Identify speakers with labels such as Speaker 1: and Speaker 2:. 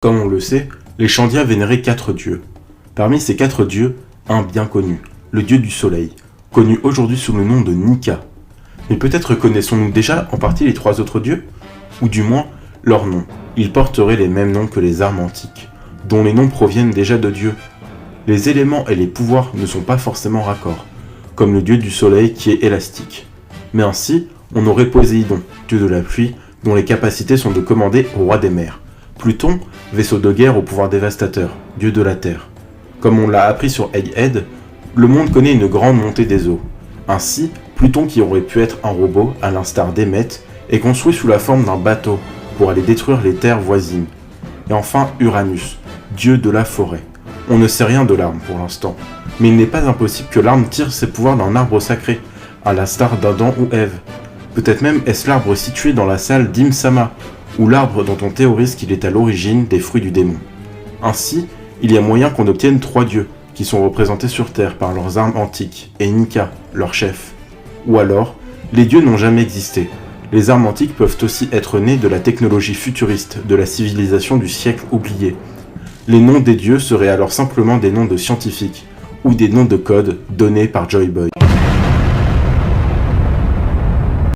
Speaker 1: Comme on le sait, les Chandiens vénéraient 4 dieux. Parmi ces 4 dieux, un bien connu, le dieu du soleil, connu aujourd'hui sous le nom de Nika. Mais peut-être connaissons-nous déjà en partie les 3 autres dieux? Ou du moins, leurs noms. Ils porteraient les mêmes noms que les armes antiques, dont les noms proviennent déjà de dieux. Les éléments et les pouvoirs ne sont pas forcément raccords, comme le dieu du soleil qui est élastique. Mais ainsi, on aurait Poséidon, dieu de la pluie, dont les capacités sont de commander au roi des mers. Pluton, vaisseau de guerre au pouvoir dévastateur, dieu de la terre. Comme on l'a appris sur Egghead, le monde connaît une grande montée des eaux. Ainsi, Pluton, qui aurait pu être un robot, à l'instar d'Emmet, est construit sous la forme d'un bateau pour aller détruire les terres voisines. Et enfin, Uranus, dieu de la forêt. On ne sait rien de l'arme pour l'instant, mais il n'est pas impossible que l'arme tire ses pouvoirs d'un arbre sacré, à l'instar d'Adam ou Ève. Peut-être même est-ce l'arbre situé dans la salle d'Imsama, ou l'arbre dont on théorise qu'il est à l'origine des fruits du démon. Ainsi, il y a moyen qu'on obtienne 3 dieux, qui sont représentés sur Terre par leurs armes antiques, et Nika, leur chef. Ou alors, les dieux n'ont jamais existé. Les armes antiques peuvent aussi être nées de la technologie futuriste de la civilisation du siècle oublié. Les noms des dieux seraient alors simplement des noms de scientifiques, ou des noms de code donnés par Joy Boy.